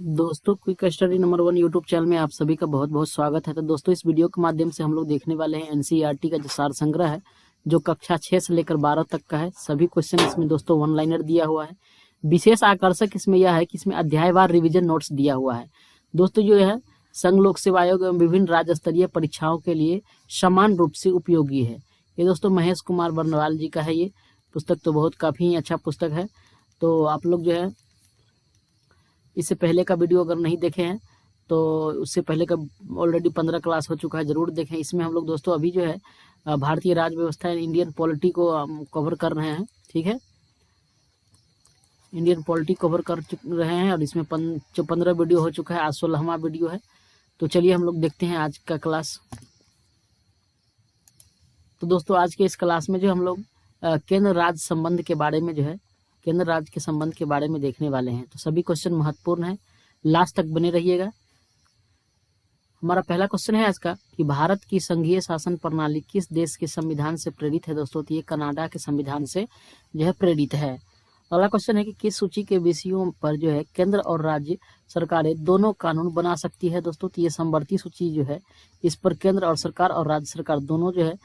दोस्तों, quick study number 1 YouTube channel में आप सभी का बहुत बहुत स्वागत है। तो दोस्तों, इस वीडियो के माध्यम से हम लोग देखने वाले हैं एनसीईआरटी का जो सार संग्रह है, जो कक्षा 6 से लेकर 12 तक का है। सभी क्वेश्चन इसमें दोस्तों वन लाइनर दिया हुआ है। विशेष आकर्षक इसमें यह है कि इसमें अध्यायवार रिवीजन नोट्स दिया हुआ है। दोस्तों, जो है संघ लोक सेवा आयोग एवं विभिन्न राज्य स्तरीय परीक्षाओं के लिए समान रूप से उपयोगी है। ये दोस्तों महेश कुमार बर्नवाल जी का है। ये पुस्तक तो बहुत काफ़ी अच्छा पुस्तक है। तो आप लोग जो है इससे पहले का वीडियो अगर नहीं देखे हैं तो उससे पहले का ऑलरेडी 15 क्लास हो चुका है, ज़रूर देखें। इसमें हम लोग दोस्तों अभी जो है भारतीय राज व्यवस्था इंडियन पॉलिटी को कवर कर रहे हैं। ठीक है, इंडियन पॉलिटी कवर कर रहे हैं और इसमें 15 वीडियो हो चुका है, आज 16वां वीडियो है। तो चलिए हम लोग देखते हैं आज का क्लास। तो दोस्तों आज के इस क्लास में जो हम लोग केंद्र राज्य संबंध के बारे में जो है केंद्र राज्य के संबंध के बारे में देखने वाले हैं। तो सभी क्वेश्चन महत्वपूर्ण है, लास्ट तक बने रहिएगा। हमारा पहला क्वेश्चन है आज का कि भारत की संघीय शासन प्रणाली किस देश के संविधान से प्रेरित है। दोस्तों, तो ये कनाडा के संविधान से जो है प्रेरित है। अगला क्वेश्चन है कि किस सूची के विषयों पर जो है केंद्र और राज्य सरकारें दोनों कानून बना सकती है। दोस्तों, तो ये समवर्ती सूची जो है इस पर केंद्र और सरकार और राज्य सरकार दोनों जो है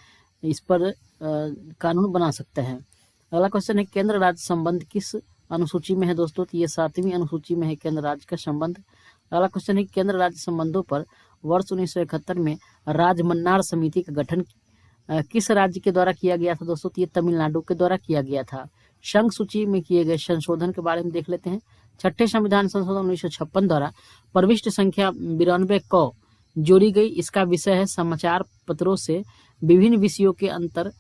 इस पर कानून बना सकते हैं। अगला क्वेश्चन है केंद्र राज्य संबंध किस अनुसूची में है। दोस्तों, तो ये 7वीं अनुसूची में है केंद्र राज्य का संबंध। अगला क्वेश्चन है केंद्र राज्य संबंधों पर वर्ष 1971 में राज्य मन्नार समिति का गठन किस राज्य के द्वारा किया गया था। दोस्तों, तो ये तमिलनाडु के द्वारा किया गया था। संघ सूची में किए गए संशोधन के बारे में देख लेते हैं। छठे संविधान संशोधन 1956 द्वारा प्रविष्ट संख्या 92 को जोड़ी गई। इसका विषय है समाचार पत्रों से विभिन्न विषयों के अंतर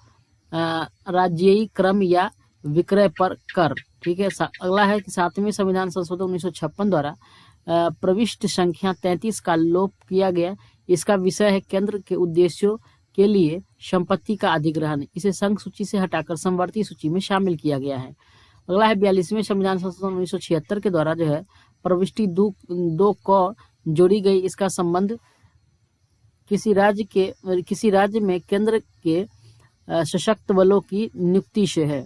राज्यीय क्रम या विक्रय पर कर। ठीक है, अगला है कि 7वें संविधान संशोधन 1956 द्वारा प्रविष्ट संख्या 33 का लोप किया गया। इसका विषय है केंद्र के उद्देश्यों के लिए संपत्ति का अधिग्रहण। इसे संघ सूची से हटाकर समवर्ती सूची में शामिल किया गया है। अगला है 42वें संविधान संशोधन 1976 के द्वारा जो है प्रविष्टि दो को जोड़ी गई। इसका संबंध किसी राज्य में केंद्र के सशक्त बलों की नियुक्ति से है।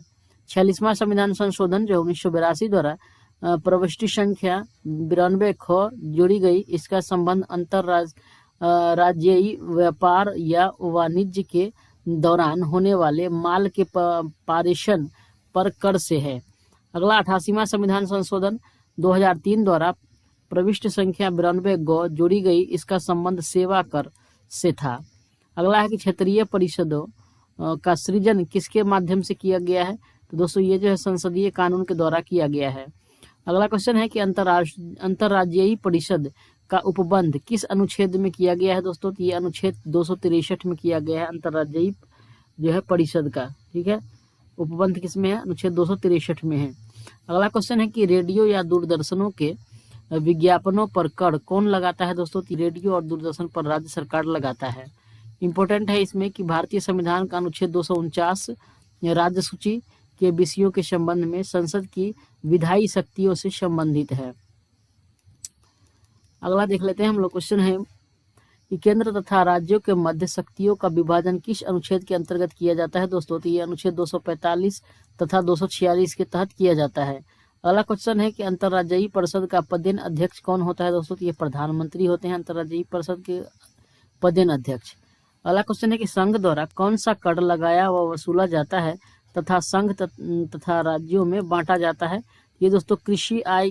46वां संविधान संशोधन जो 1982 द्वारा प्रविष्टि संख्या 92 खो जोड़ी गई। इसका संबंध राज्यीय व्यापार या वाणिज्य के दौरान होने वाले माल के पारेषण पर कर से है। अगला 88वां संविधान संशोधन 2003 द्वारा प्रविष्ट संख्या 92 गो जोड़ी गई। इसका संबंध सेवा कर से था। अगला है कि क्षेत्रीय परिषदों का सृजन किसके माध्यम से किया गया है। तो दोस्तों, ये जो है संसदीय कानून के द्वारा किया गया है। अगला क्वेश्चन है कि अंतर्राज्यीय परिषद का उपबंध किस अनुच्छेद में किया गया है। दोस्तों, तो ये अनुच्छेद 263 में किया गया है अंतर्राज्यीय जो है परिषद का। ठीक है, उपबंध किस में है, अनुच्छेद 263 में है। अगला क्वेश्चन है कि रेडियो या दूरदर्शनों के विज्ञापनों पर कर कौन लगाता है। दोस्तों, रेडियो और दूरदर्शन पर राज्य सरकार लगाता है। इम्पोर्टेंट है इसमें कि भारतीय संविधान का अनुच्छेद 249 राज्य सूची के विषयों के संबंध में संसद की विधायी शक्तियों से संबंधित है। अगला देख लेते हैं हम लोग। क्वेश्चन है कि केंद्र तथा राज्यों के मध्य शक्तियों का विभाजन किस अनुच्छेद के अंतर्गत किया जाता है। दोस्तों, तो ये अनुच्छेद 245 तथा 246 के तहत किया जाता है। अगला क्वेश्चन है कि अंतर्राज्यीय परिषद का पदेन अध्यक्ष कौन होता है। दोस्तों, तो ये प्रधानमंत्री होते हैं अंतर्राज्यीय परिषद के पदेन अध्यक्ष। अगला क्वेश्चन है कि संघ द्वारा कौन सा कर लगाया व वसूला जाता है तथा संघ तथा राज्यों में बांटा जाता है। ये दोस्तों कृषि आय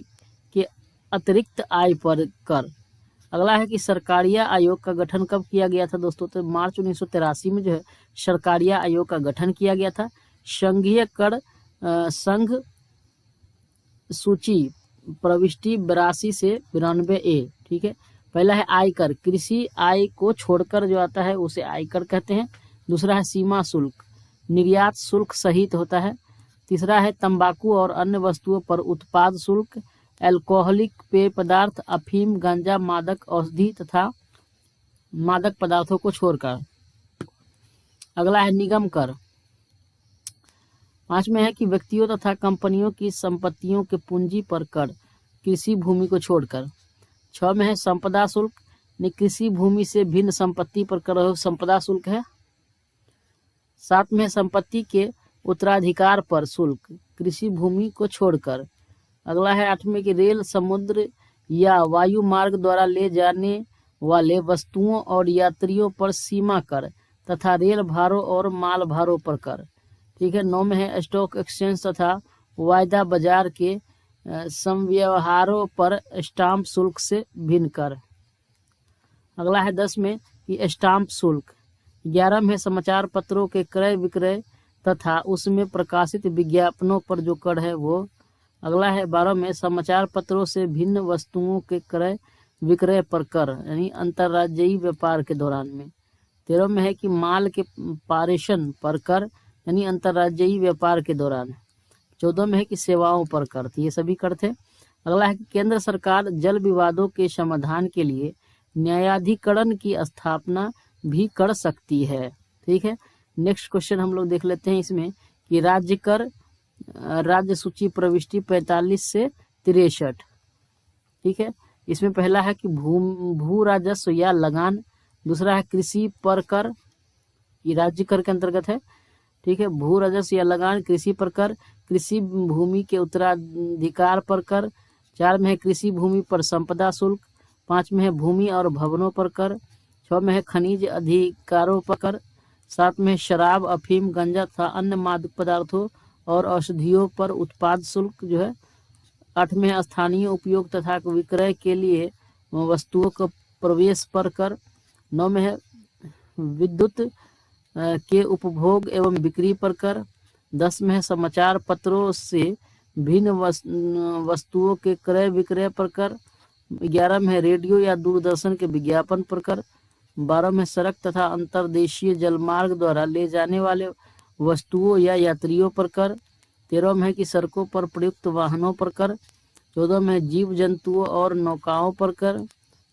के अतिरिक्त आय पर कर। अगला है कि सरकारिया आयोग का गठन कब किया गया था। दोस्तों, तो मार्च 1983 में जो है सरकारिया आयोग का गठन किया गया था। संघीय कर संघ सूची प्रविष्टि 82 से 92A। ठीक है, पहला है आयकर, कृषि आय को छोड़कर जो आता है उसे आयकर कहते हैं। दूसरा है सीमा शुल्क, निर्यात शुल्क सहित होता है। तीसरा है तंबाकू और अन्य वस्तुओं पर उत्पाद शुल्क, अल्कोहलिक पेय पदार्थ, अफीम, गांजा, मादक औषधि तथा मादक पदार्थों को छोड़कर। अगला है निगम कर। 5 में है कि व्यक्तियों तथा कंपनियों की संपत्तियों के पूंजी पर कर, कृषि भूमि को छोड़कर। 6 में है संपदा शुल्क, कृषि भूमि से भिन्न संपत्ति पर कर संपदा शुल्क है। 7 में संपत्ति के उत्तराधिकार पर शुल्क, कृषि भूमि को छोड़कर। अगला है 8 में कि रेल, समुद्र या वायु मार्ग द्वारा ले जाने वाले वस्तुओं और यात्रियों पर सीमा कर तथा रेल भाड़ों और माल भाड़ों पर कर। ठीक है। 9 में है स्टॉक एक्सचेंज तथा वायदा बाजार के संव्यवहारों पर स्टाम्प शुल्क से भिन्न कर। अगला है 10 में कि स्टाम्प शुल्क। 11 में समाचार पत्रों के क्रय विक्रय तथा उसमें प्रकाशित विज्ञापनों पर जो कर है वो। अगला है 12 में समाचार पत्रों से भिन्न वस्तुओं के क्रय विक्रय पर कर यानी अंतर्राज्यीय व्यापार के दौरान में। 13 में है कि माल के पारेषण पर कर यानी अंतर्राज्यीय व्यापार के दौरान। 14 में है कि सेवाओं पर कर। ये सभी कर थे। अगला है कि केंद्र सरकार जल विवादों के समाधान के लिए न्यायाधिकरण की स्थापना भी कर सकती है। ठीक है। नेक्स्ट क्वेश्चन हम लोग देख लेते हैं इसमें कि राज्य कर राज्य सूची प्रविष्टि 45 से 63। ठीक है। इसमें पहला है कि भू राजस्व या लगान। दूसरा है कृषि पर कर, ये राज्य कर के अंतर्गत है। ठीक है। भू राजस्व या लगान, कृषि पर कर, कृषि भूमि के उत्तराधिकार पर कर। 4 में है कृषि भूमि पर संपदा शुल्क। 5 में है भूमि और भवनों पर कर। 6 में है खनिज अधिकारों पर कर। 7 में है शराब, अफीम, गांजा तथा अन्य मादक पदार्थों और औषधियों पर उत्पाद शुल्क जो है। 8 में है स्थानीय उपयोग तथा विक्रय के लिए वस्तुओं का प्रवेश पर कर। 9 में है विद्युत के उपभोग एवं बिक्री पर कर। 10 में है समाचार पत्रों से भिन्न वस्तुओं के क्रय विक्रय पर कर। 11 में है रेडियो या दूरदर्शन के विज्ञापन पर कर। 12 में सड़क तथा अंतर्देशीय जलमार्ग द्वारा ले जाने वाले वस्तुओं या यात्रियों पर कर। 13 में है कि सड़कों पर प्रयुक्त वाहनों पर कर। 14 में जीव जंतुओं और नौकाओं पर कर।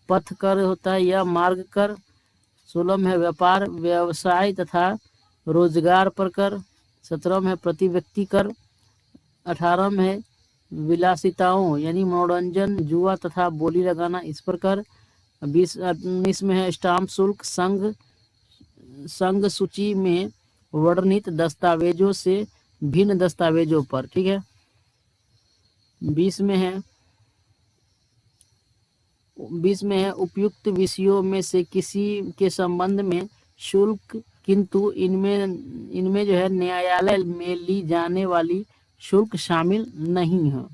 पथ कर होता है या मार्ग कर। 16 में व्यापार व्यवसाय तथा रोजगार पर कर। 17 में प्रति व्यक्ति कर। 18 में विलासिताओं यानी मनोरंजन, जुआ तथा बोली लगाना इस पर कर। 19 में है स्टाम्प शुल्क संघ सूची में वर्णित दस्तावेजों से भिन्न दस्तावेजों पर। ठीक है। 20 में है उपयुक्त विषयों में से किसी के संबंध में शुल्क, किंतु इनमें जो है न्यायालय में ली जाने वाली शुल्क शामिल नहीं है।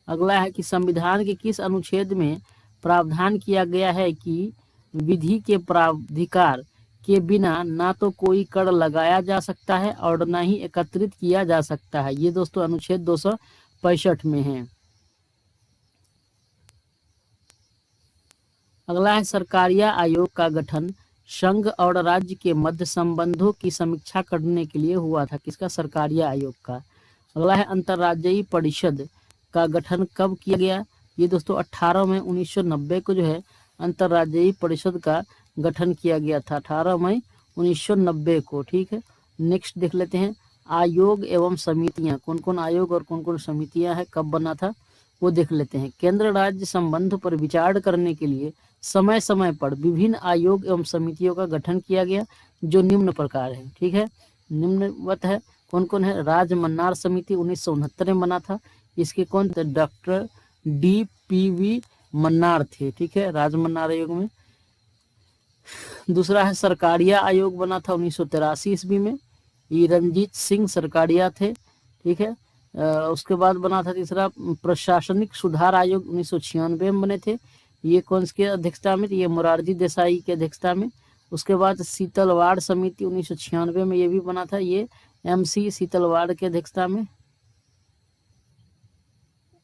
अगला है कि संविधान के किस अनुच्छेद में प्रावधान किया गया है कि विधि के प्राधिकार के बिना ना तो कोई कर लगाया जा सकता है और ना ही एकत्रित किया जा सकता है। ये दोस्तों अनुच्छेद 265 में है। अगला है सरकारिया आयोग का गठन संघ और राज्य के मध्य संबंधों की समीक्षा करने के लिए हुआ था। किसका? सरकारिया आयोग का। अगला है अंतर्राज्यीय परिषद का गठन कब किया गया? ये दोस्तों 18 मई 1990 को जो है अंतर्राज्यीय परिषद का गठन किया गया था, 18 मई 1990 को। ठीक है। नेक्स्ट देख लेते हैं आयोग एवं समितियां, कौन कौन आयोग और कौन कौन समितियां हैं, कब बना था वो देख लेते हैं। केंद्र राज्य संबंध पर विचार करने के लिए समय समय पर विभिन्न आयोग एवं समितियों का गठन किया गया जो निम्न प्रकार है। ठीक है। निम्नवत है, कौन कौन है? राजमन्नार समिति 1969 में बना था। इसके कौन थे? डॉक्टर DPV मन्नार थे। ठीक है, राजमन्नार आयोग में। दूसरा है सरकारिया आयोग, बना था 1983 ईस्वी में। ये रंजीत सिंह सरकारिया थे। ठीक है। उसके बाद बना था तीसरा प्रशासनिक सुधार आयोग 1996 में बने थे। ये कौन के अध्यक्षता में? ये मोरारजी देसाई के अध्यक्षता में। उसके बाद शीतलवाड़ समिति 1996 में ये भी बना था, ये MC शीतलवाड़ के अध्यक्षता में।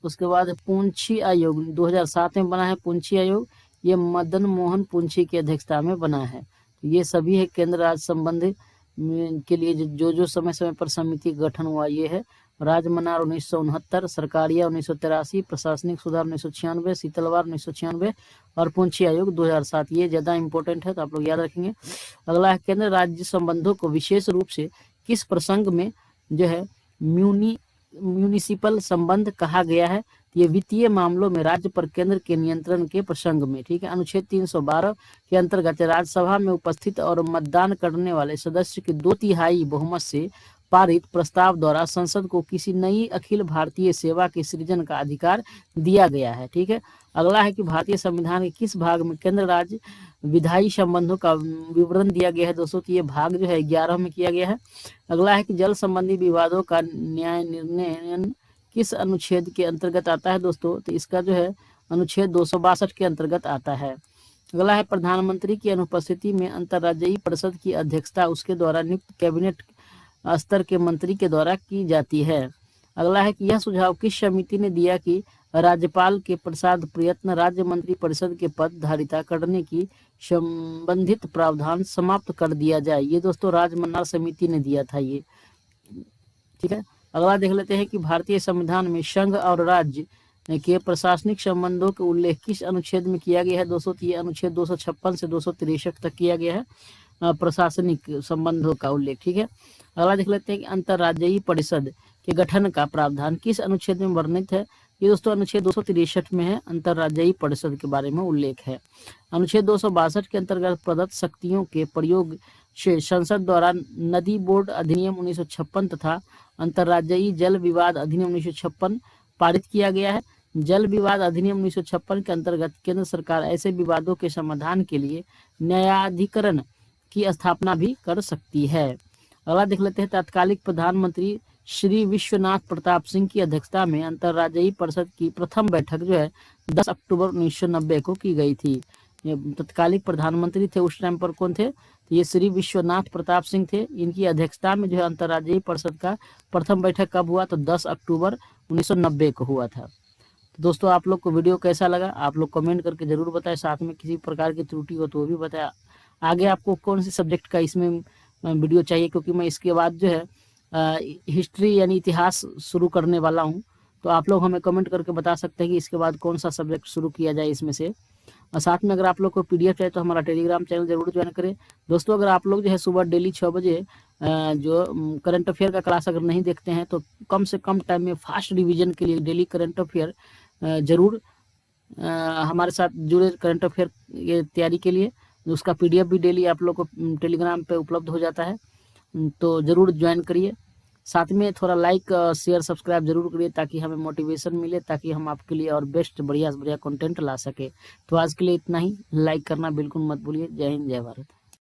उसके बाद पूंछी आयोग 2007 में बना है, पूंछी आयोग, ये मदन मोहन पूंछी की अध्यक्षता में बना है। तो ये सभी है केंद्र राज्य संबंध के लिए जो समय समय पर समिति गठन हुआ। ये है राजमन्नार 1969, सरकारिया 1983, प्रशासनिक सुधार 1996, शीतलवाड़ 1996 और पूंछी आयोग 2007। ये ज्यादा इंपॉर्टेंट है तो आप लोग याद रखेंगे। अगला है केंद्र राज्य संबंधों को विशेष रूप से किस प्रसंग में जो है म्यूनिसिपल संबंध कहा गया है? ये वित्तीय मामलों में राज्य पर केंद्र के नियंत्रण के प्रसंग में। ठीक है। अनुच्छेद 312 के अंतर्गत राज्यसभा में उपस्थित और मतदान करने वाले सदस्य के 2/3 बहुमत से पारित प्रस्ताव द्वारा संसद को किसी नई अखिल भारतीय सेवा के सृजन का अधिकार दिया गया है। ठीक है, अगला है कि भारतीय संविधान के किस भाग में केंद्र राज्य विधायी संबंधों का विवरण दिया गया है दोस्तों। तो ये भाग जो है 11 में किया गया है। अगला है कि जल संबंधी विवादों का न्याय निर्णय किस अनुच्छेद के अंतर्गत आता है दोस्तों। तो इसका जो है अनुच्छेद 262 के अंतर्गत आता है। अगला है प्रधानमंत्री की अनुपस्थिति में अंतर्राज्यीय परिषद की अध्यक्षता उसके द्वारा नियुक्त कैबिनेट स्तर के मंत्री के द्वारा की जाती है। अगला है कि यह सुझाव किस समिति ने दिया कि राज्यपाल के प्रसाद प्रयत्न राज्य मंत्री परिषद के पद धारिता करने की संबंधित प्रावधान समाप्त कर दिया जाए। ये दोस्तों राजमन्ना समिति ने दिया था ये। ठीक है, अगला देख लेते हैं कि भारतीय संविधान में संघ और राज्य के प्रशासनिक संबंधों के उल्लेख किस अनुच्छेद में किया गया है दोस्तों। ये अनुच्छेद 256 से 263 तक किया गया है प्रशासनिक संबंधों का उल्लेख। ठीक है, अगला देख लेते हैं कि अंतर्राज्यीय परिषद के गठन का प्रावधान किस अनुच्छेद में वर्णित है। ये दोस्तों अनुच्छेद 263 में है, अंतर्राज्यीय परिषद के बारे में उल्लेख है। अनुच्छेद 262 के अंतर्गत प्रदत्त शक्तियों के प्रयोग से संसद द्वारा नदी बोर्ड अधिनियम 1956 तथा अंतर्राज्यीय जल विवाद अधिनियम 1956 पारित किया गया है। जल विवाद अधिनियम 1956 के अंतर्गत केंद्र सरकार ऐसे विवादों के समाधान के लिए न्यायाधिकरण की स्थापना भी कर सकती है। अगला देख लेते हैं तत्कालिक प्रधानमंत्री श्री विश्वनाथ प्रताप सिंह की अध्यक्षता में अंतर्राज्यीय परिषद की प्रथम बैठक जो है 10 अक्टूबर 1990 को की गई थी। ये तत्कालिक प्रधानमंत्री थे उस टाइम पर, कौन थे, तो ये श्री विश्वनाथ प्रताप सिंह थे। इनकी अध्यक्षता में जो है अंतर्राज्यीय परिषद का प्रथम बैठक कब हुआ, तो 10 अक्टूबर 1990 को हुआ था। तो दोस्तों आप लोग को वीडियो कैसा लगा आप लोग कमेंट करके जरूर बताएं, साथ में किसी प्रकार की त्रुटि हो तो वो भी बताएं। आगे आपको कौन से सब्जेक्ट का इसमें वीडियो चाहिए, क्योंकि मैं इसके बाद जो है हिस्ट्री यानी इतिहास शुरू करने वाला हूं। तो आप लोग हमें कमेंट करके बता सकते हैं कि इसके बाद कौन सा सब्जेक्ट शुरू किया जाए इसमें से। और साथ में अगर आप लोग को पीडीएफ चाहिए तो हमारा टेलीग्राम चैनल जरूर ज्वाइन करें दोस्तों। अगर आप लोग जो है सुबह डेली 6 बजे जो करंट अफेयर का क्लास अगर नहीं देखते हैं तो कम से कम टाइम में फास्ट रिवीजन के लिए डेली करंट अफेयर जरूर हमारे साथ जुड़े। करंट अफेयर ये तैयारी के लिए उसका पीडीएफ भी डेली आप लोग को टेलीग्राम पे उपलब्ध हो जाता है, तो ज़रूर ज्वाइन करिए। साथ में थोड़ा लाइक शेयर सब्सक्राइब जरूर करिए ताकि हमें मोटिवेशन मिले, ताकि हम आपके लिए और बेस्ट बढ़िया से बढ़िया कंटेंट ला सके। तो आज के लिए इतना ही, लाइक करना बिल्कुल मत भूलिए। जय हिंद, जय भारत।